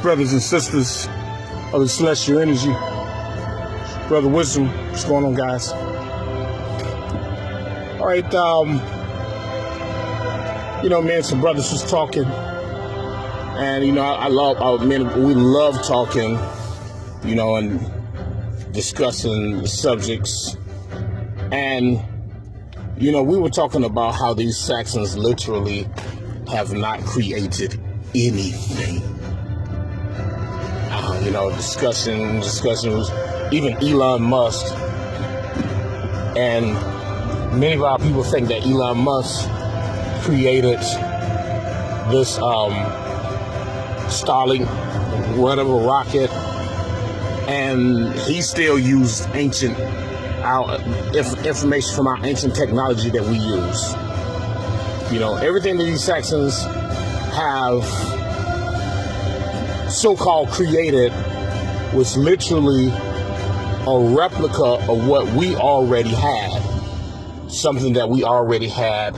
brothers and sisters of the celestial energy. Brother Wisdom, what's going on, guys? All right, me and some brothers was talking, and we love talking, and discussing the subjects, and we were talking about how these Saxons literally have not created anything. Discussions, even Elon Musk, and many of our people think that Elon Musk created this Starlink, whatever rocket, and he still used information from our ancient technology that we use. Everything that these Saxons have so-called created was literally a replica of what we already had, something that we already had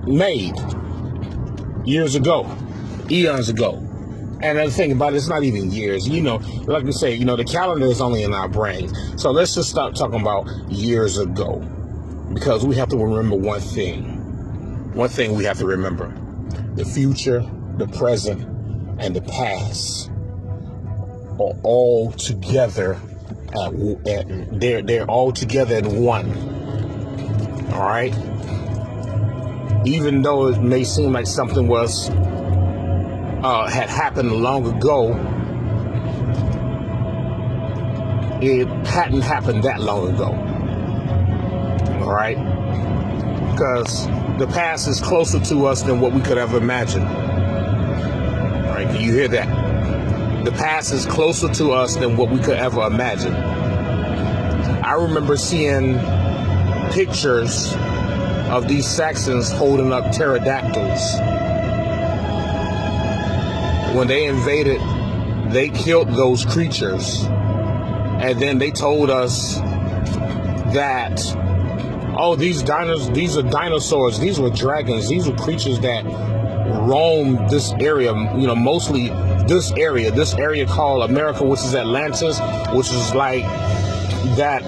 made years ago, eons ago. And the thing about it, it's not even years. Like we say, the calendar is only in our brains. So let's just stop talking about years ago, because we have to remember one thing. One thing we have to remember: the future, the present, and the past are all together. They're all together in one. All right. Even though it may seem like something had happened long ago, it hadn't happened that long ago. All right, because the past is closer to us than what we could ever imagine. All right, do you hear that? The past is closer to us than what we could ever imagine. I remember seeing pictures of these Saxons holding up pterodactyls. When they invaded, they killed those creatures. And then they told us that, these are dinosaurs. These were dragons. These were creatures that roamed this area, mostly this area called America, which is Atlantis, which is like that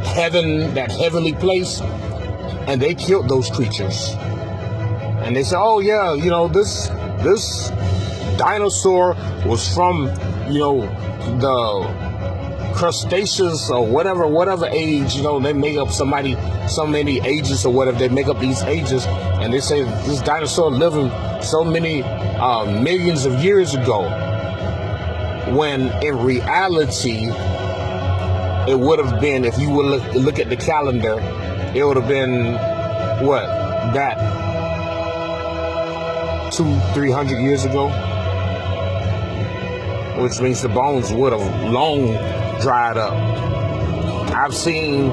heavenly place. And they killed those creatures. And they said, this dinosaur was from, the crustaceous or whatever age, they make up so many ages or whatever, they make up these ages, and they say this dinosaur living so many millions of years ago, when in reality, it would have been, if you would look at the calendar, it would have been, that 200-300 years ago, which means the bones would have long dried up. I've seen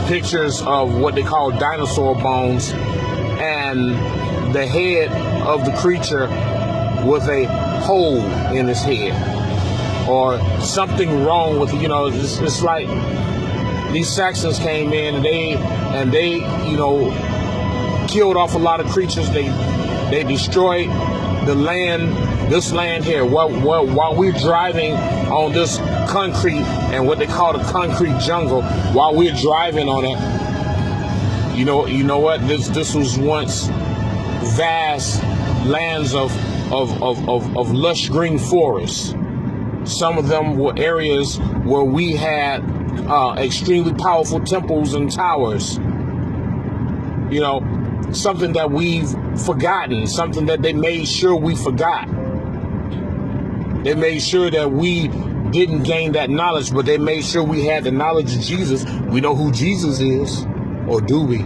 pictures of what they call dinosaur bones, and the head of the creature with a hole in his head, or something wrong with it's like these Saxons came in and they killed off a lot of creatures. They destroyed the land, this land here, while we're driving on this concrete and what they call the concrete jungle, while we're driving on it, you know what? This was once vast lands of lush green forests. Some of them were areas where we had extremely powerful temples and towers. Something that we've forgotten, something that they made sure we forgot. They made sure that we didn't gain that knowledge, but they made sure we had the knowledge of Jesus. We know who Jesus is, or do we?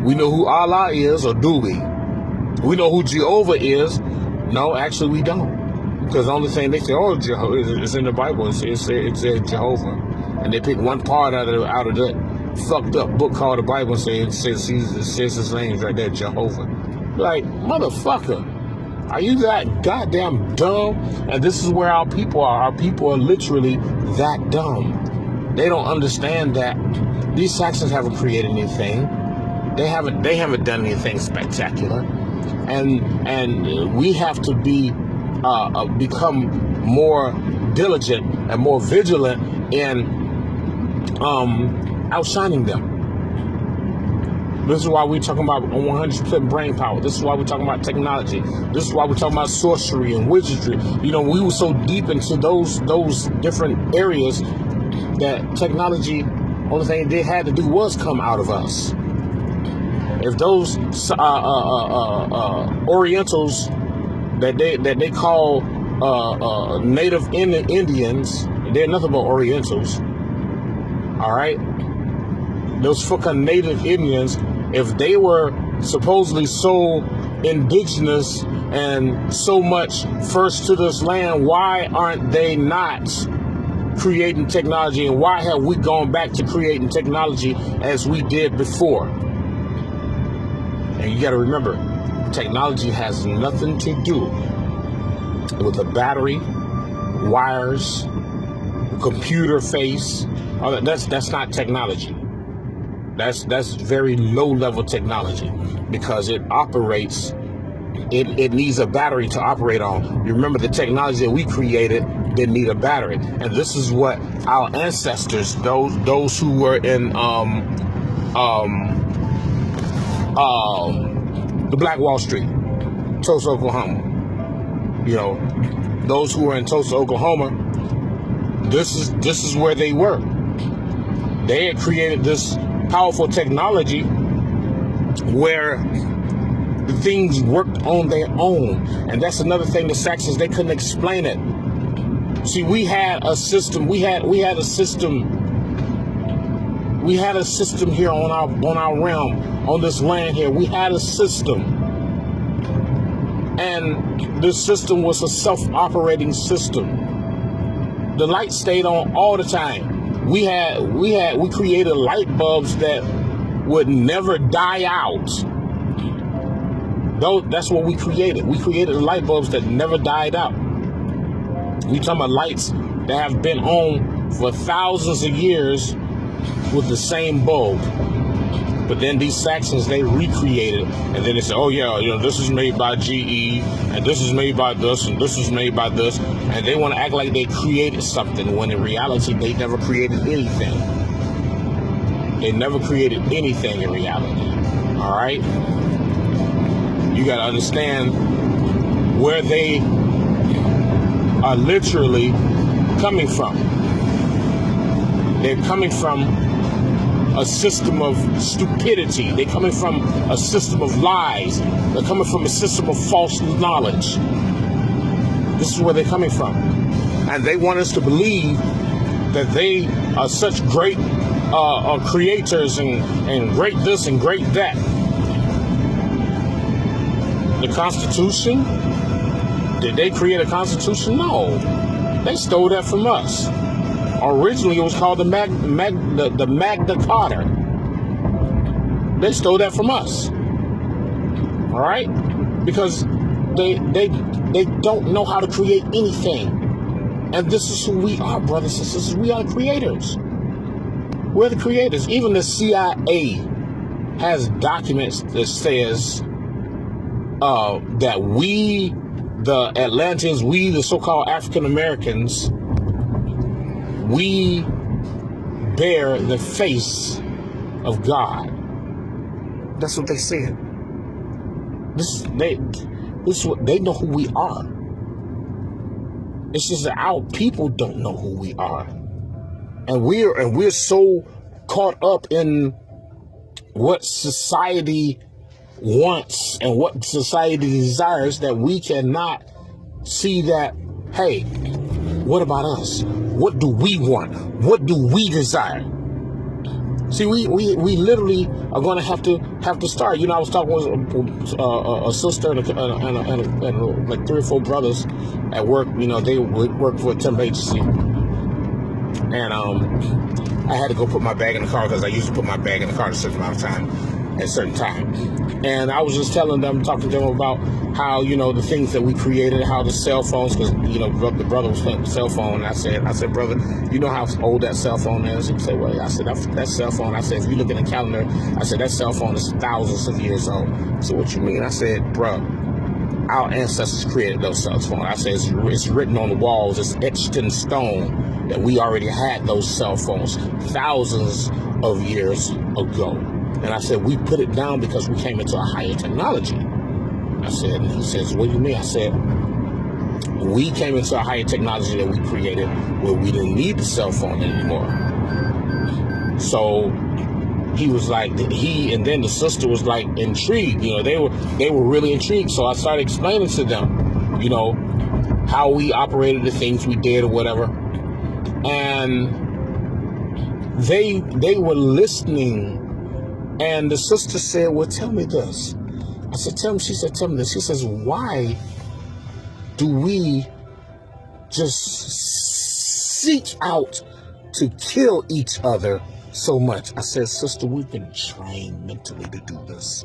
We know who Allah is, or do we? We know who Jehovah is. No, actually we don't. Because the only thing they say, Jehovah, it's in the Bible. It says Jehovah. And they pick one part out of that fucked up book called the Bible and it says his name's right there, Jehovah. Like, motherfucker, are you that goddamn dumb? And this is where our people are. Our people are literally that dumb. They don't understand that these Saxons haven't created anything. They haven't done anything spectacular, and we have to become more diligent and more vigilant in outshining them. This is why we're talking about 100% brain power. This is why we're talking about technology. This is why we're talking about sorcery and wizardry. You know, we were so deep into those different areas that technology, only thing they had to do was come out of us. If those Orientals that they call Native Indians, they're nothing but Orientals. All right, those fucking Native Indians, if they were supposedly so indigenous and so much first to this land, why aren't they not creating technology? And why have we gone back to creating technology as we did before? And you got to remember, technology has nothing to do with a battery, wires, computer face. That's not technology. That's very low level technology, because it operates. It needs a battery to operate on. You remember, the technology that we created didn't need a battery, and this is what our ancestors, those who were in the Black Wall Street, Tulsa, Oklahoma. You know, those who were in Tulsa, Oklahoma, this is where they were. They had created this powerful technology where the things worked on their own. And that's another thing, the Saxons, they couldn't explain it. See, we had a system, we had a system here on our realm, on this land here. We had a system. And this system was a self-operating system. The light stayed on all the time. We created light bulbs that would never die out. Though that's what we created. We created light bulbs that never died out. We talking about lights that have been on for thousands of years with the same bulb. But then these Saxons, they recreated it, and then they said, oh yeah, you know, this is made by GE, and this is made by this, and this is made by this, and they want to act like they created something, when in reality, they never created anything. They never created anything in reality. All right? You got to understand where they are literally coming from. They're coming from a system of stupidity. They're coming from a system of lies. They're coming from a system of false knowledge. This is where they're coming from. And they want us to believe that they are such great creators and great this and great that. The Constitution? Did they create a Constitution? No. They stole that from us. Originally, it was called the Magna Carta. They stole that from us. All right? Because they don't know how to create anything. And this is who we are, brothers and sisters. We are the creators. We're the creators. Even the CIA has documents that says that we, the Atlanteans, we, the so-called African Americans, we bear the face of God. That's what they said. They know who we are. It's just that our people don't know who we are, and we're so caught up in what society wants and what society desires that we cannot see that. Hey, what about us? What do we want? What do we desire? See, we literally are going to have to start. You know, I was talking with a sister and like 3 or 4 brothers at work. You know, they work for a temp agency, and I had to go put my bag in the car because I used to put my bag in the car at a certain amount of time, at a certain time. And I was just telling them, talking to them about how, you know, the things that we created, how the cell phones, because, you know, the brother was playing with the cell phone. And I said, brother, you know how old that cell phone is? He said, well, I said, that cell phone, I said, if you look at the calendar, I said, that cell phone is thousands of years old. So what you mean? I said, bro, our ancestors created those cell phones. I said, it's written on the walls, it's etched in stone that we already had those cell phones thousands of years ago. And I said, we put it down because we came into a higher technology. I said, and he says, what do you mean? I said, we came into a higher technology that we created where we didn't need the cell phone anymore. So he was like, and then the sister was like intrigued. You know, they were really intrigued. So I started explaining to them, you know, how we operated, the things we did or whatever. And they were listening. And the sister said, well, tell me this. I said, tell me. She said, tell me this. She says, why do we just seek out to kill each other so much? I said, sister, we've been trained mentally to do this.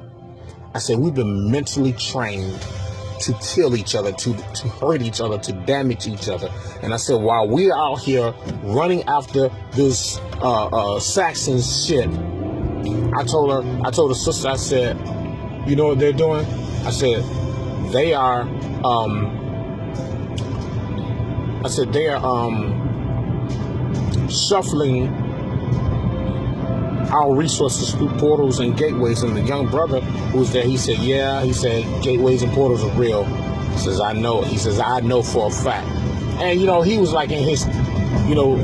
I said, we've been mentally trained to kill each other, to hurt each other, to damage each other. And I said, while we're out here running after this Saxon shit, I told the sister, I said, you know what they're doing? I said, they are shuffling our resources through portals and gateways. And the young brother who was there, he said, yeah, he said, gateways and portals are real. He says, I know. He says, I know for a fact. And, you know, he was like in his, you know,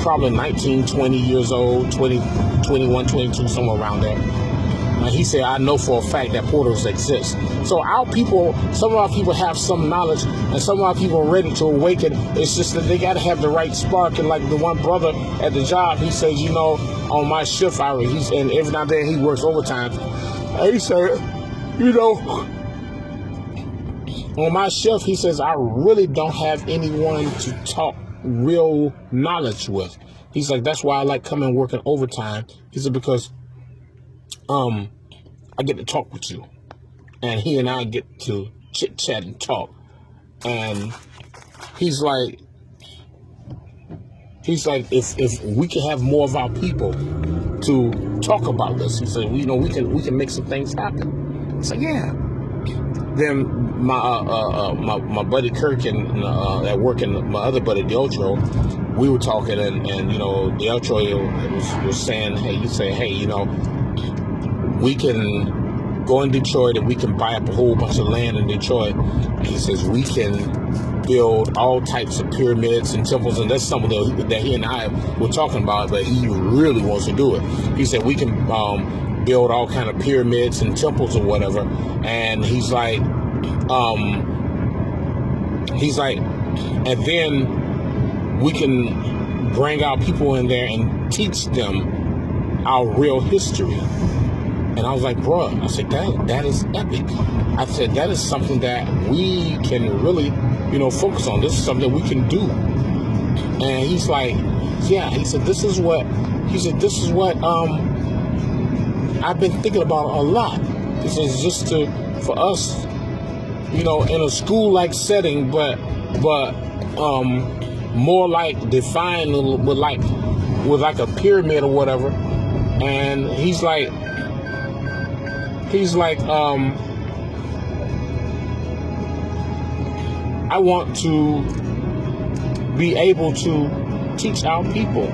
probably 19, 20 years old, 20, 21, 22, somewhere around there. And he said, I know for a fact that portals exist. So our people, some of our people have some knowledge, and some of our people are ready to awaken. It's just that they got to have the right spark. And like the one brother at the job, he says, you know, on my shift, and every now and then he works overtime. And he said, you know, on my shift, he says, I really don't have anyone to talk real knowledge with. He's like, that's why I like coming working overtime. He said, because I get to talk with you, and he and I get to chit chat and talk. And he's like, if we can have more of our people to talk about this, he said, you know, we can make some things happen. It's like, yeah. Then my buddy Kirk and at work, and my other buddy Deltro, we were talking, and you know, Deltro was saying, hey, you know, we can go in Detroit and we can buy up a whole bunch of land in Detroit. And he says we can build all types of pyramids and temples, and that's something that he and I were talking about, but he really wants to do it. He said we can build all kind of pyramids and temples or whatever. And he's like, and then we can bring our people in there and teach them our real history. And I was like, bro, I said, that is epic. I said, that is something that we can really, you know, focus on. This is something we can do. And he's like, yeah, he said, this is what I've been thinking about a lot. This is just for us, you know, in a school-like setting, but more like defined with like a pyramid or whatever. And he's like, I want to be able to teach our people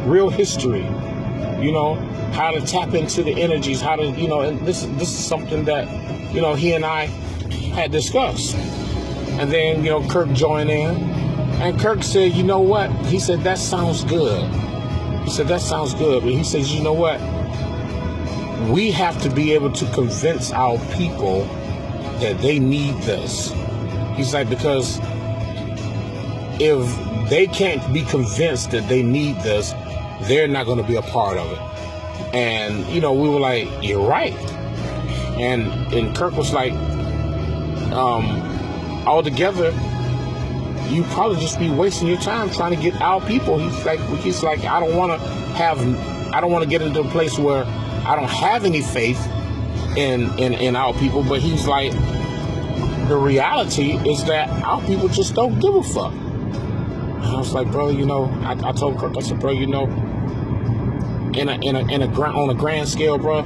real history, you know, how to tap into the energies, how to, you know, and this is something that, you know, he and I had discussed. And then, you know, Kirk joined in, and Kirk said, you know what? He said, that sounds good. He said, that sounds good. But he says, you know what? We have to be able to convince our people that they need this. He's like, because if they can't be convinced that they need this, they're not going to be a part of it. And, you know, we were like, you're right. And Kirk was like, altogether, you probably just be wasting your time trying to get our people. He's like, I don't want to get into a place where I don't have any faith, in our people. But he's like, the reality is that our people just don't give a fuck. And I was like, bro, you know, I told Kirk, I said, bro, you know, on a grand scale, bro.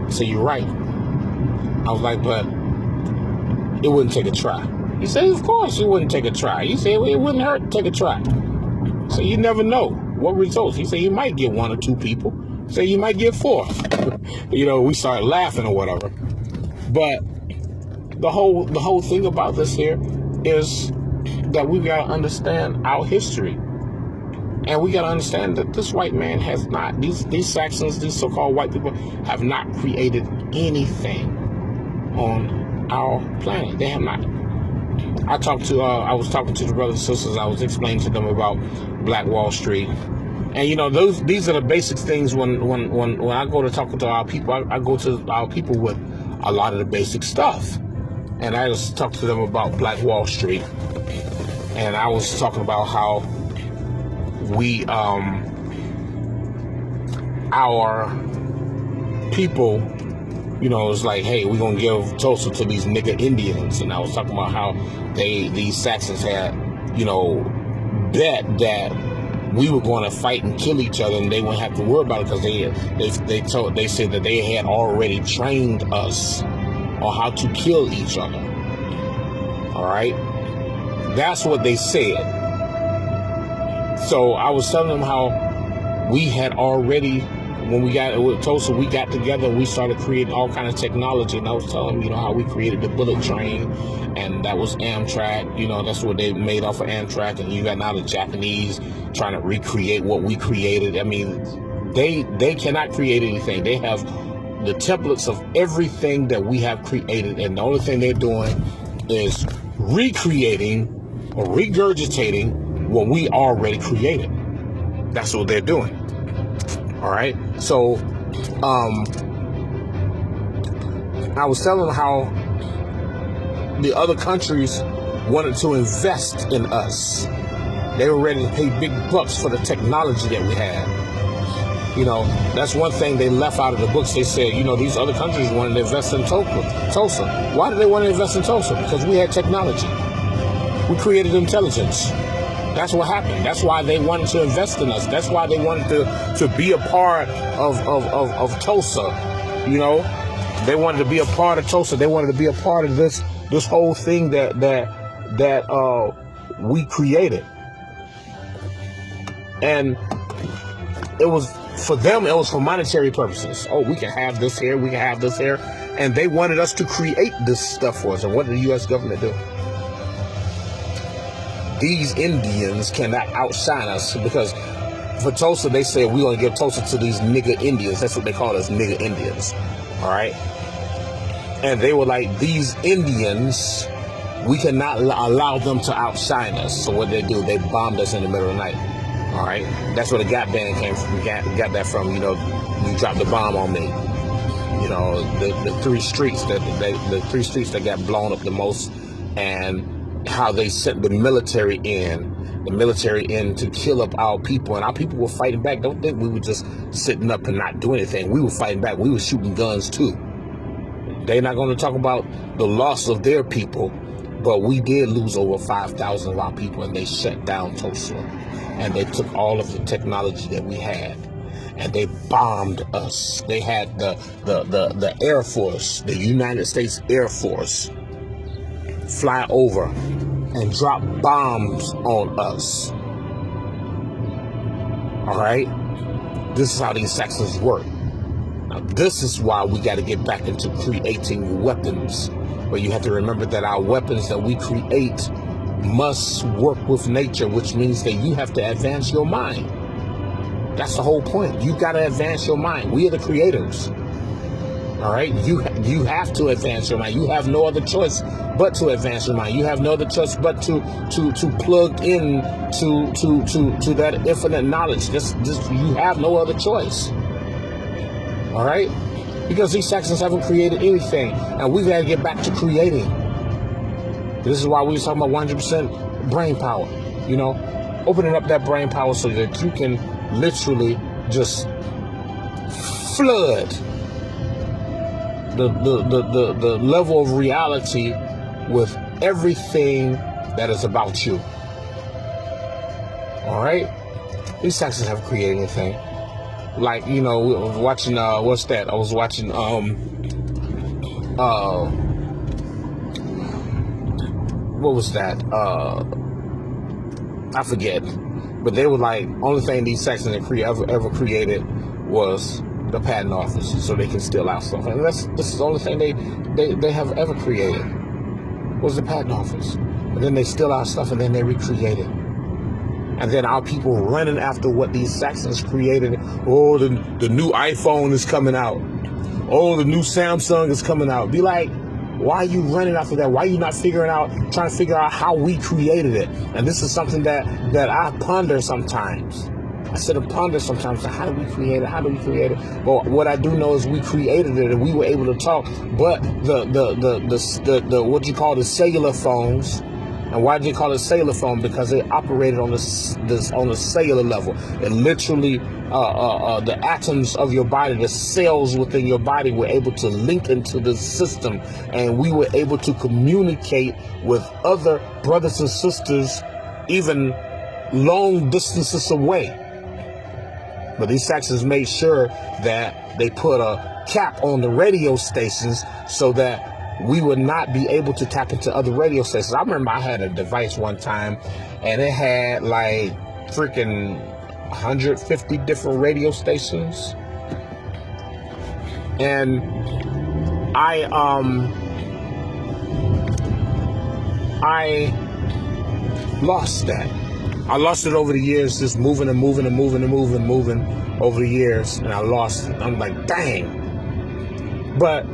So you're right. I was like, but it wouldn't take a try. He said, of course it wouldn't take a try. He said, it wouldn't hurt to take a try. So you never know what results. He said, you might get 1 or 2 people. He said, you might get 4. You know, we started laughing or whatever. But the whole thing about this here is that we got to understand our history. And we got to understand that this white man has not, these Saxons, these so-called white people, have not created anything on our planet. They have not. I was talking to the brothers and sisters. I was explaining to them about Black Wall Street. And, you know, these are the basic things when I go to talk to our people. I go to our people with a lot of the basic stuff. And I just talked to them about Black Wall Street. And I was talking about how we, our people, you know, it's like, hey, we're gonna give Tulsa to these nigga Indians. And I was talking about how these Saxons had, you know, bet that we were going to fight and kill each other, and they wouldn't have to worry about it because they said that they had already trained us on how to kill each other. All right, that's what they said. So I was telling them how we had already, when we got with Tulsa, we got together and we started creating all kind of technology. And I was telling them, you know, how we created the bullet train, and that was Amtrak. You know, that's what they made off of Amtrak. And you got now the Japanese trying to recreate what we created. I mean, they cannot create anything. They have the templates of everything that we have created, and the only thing they're doing is recreating or regurgitating what we already created. That's what they're doing. All right. So, I was telling them how the other countries wanted to invest in us. They were ready to pay big bucks for the technology that we had. You know, that's one thing they left out of the books. They said, you know, these other countries wanted to invest in Tulsa. Why did they want to invest in Tulsa? Because we had technology. We created intelligence. That's what happened. That's why they wanted to invest in us. That's why they wanted to be a part of Tulsa. You know, they wanted to be a part of Tulsa. They wanted to be a part of this whole thing that we created. And it was, for them, it was for monetary purposes. Oh, we can have this here, we can have this here. And they wanted us to create this stuff for us. And what did the U.S. government do? These Indians cannot outshine us, because for Tulsa, they said, we're going to give Tulsa to these nigga Indians. That's what they call us, nigga Indians. All right? And they were like, these Indians, we cannot allow them to outshine us. So what they do, they bombed us in the middle of the night. All right? That's where the Gap Band came from. Got that from, you know, you dropped the bomb on me. You know, the three streets that got blown up the most, and how they sent the military in to kill up our people, and our people were fighting back. Don't think we were just sitting up and not doing anything. We were fighting back. We were shooting guns too. They're not going to talk about the loss of their people, but we did lose over 5,000 of our people, and they shut down Tulsa, and they took all of the technology that we had, and they bombed us. They had the Air Force, the United States Air Force, fly over and drop bombs on us. All right? This is how these Saxons work. Now, this is why we got to get back into creating weapons. But you have to remember that our weapons that we create must work with nature, which means that you have to advance your mind. That's the whole point. You got to advance your mind. We are the creators. All right, you have to advance your mind. You have no other choice but to advance your mind. You have no other choice but to plug in to that infinite knowledge. You have no other choice. All right, because these Saxons haven't created anything, and we've got to get back to creating. This is why we were talking about 100% brain power. You know, opening up that brain power so that you can literally just flood the level of reality with everything that is about you. All right? These Saxons haven't created anything. Like, we were watching, what's that? I was watching, what was that? I forget. But they were like, only thing these Saxons ever created was the patent office, so they can steal our stuff. And this is the only thing they have ever created was the patent office. And then they steal our stuff and then they recreate it. And then our people running after what these Saxons created. Oh, the new iPhone is coming out. Oh, the new Samsung is coming out. Be like, why are you running after that? Why are you not trying to figure out how we created it? And this is something that I ponder sometimes. I sit and ponder sometimes, how do we create it? How do we create it? But what I do know is we created it and we were able to talk. But the what you call the cellular phones. And why did you call it cellular phone? Because it operated on the cellular level. It literally, the atoms of your body, the cells within your body were able to link into the system. And we were able to communicate with other brothers and sisters, even long distances away. But these Saxons made sure that they put a cap on the radio stations so that we would not be able to tap into other radio stations. I remember I had a device one time and it had like freaking 150 different radio stations. And I lost that. I lost it over the years, just moving over the years, and I lost it. I'm like, dang. But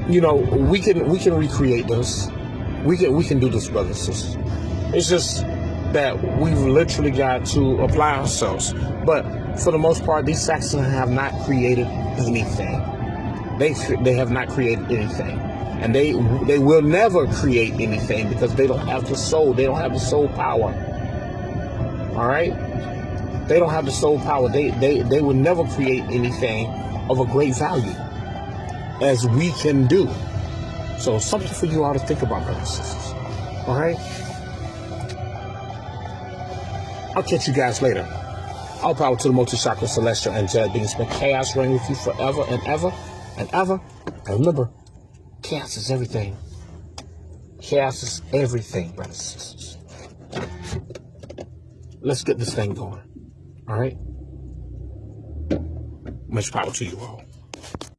we can recreate this. We can do this, brothers and sisters. It's just that we've literally got to apply ourselves. But for the most part, these Saxons have not created anything. They have not created anything. And they will never create anything because they don't have the soul. They don't have the soul power. All right? They don't have the soul power. They will never create anything of a great value as we can do. So something for you all to think about, brothers and sisters. All right? I'll catch you guys later. All power to the multi-chakra, celestial, angelic beings. May chaos reign with you forever and ever and ever. And remember, chaos is everything. Chaos is everything, brothers and sisters. Let's get this thing going. All right? Much power to you all.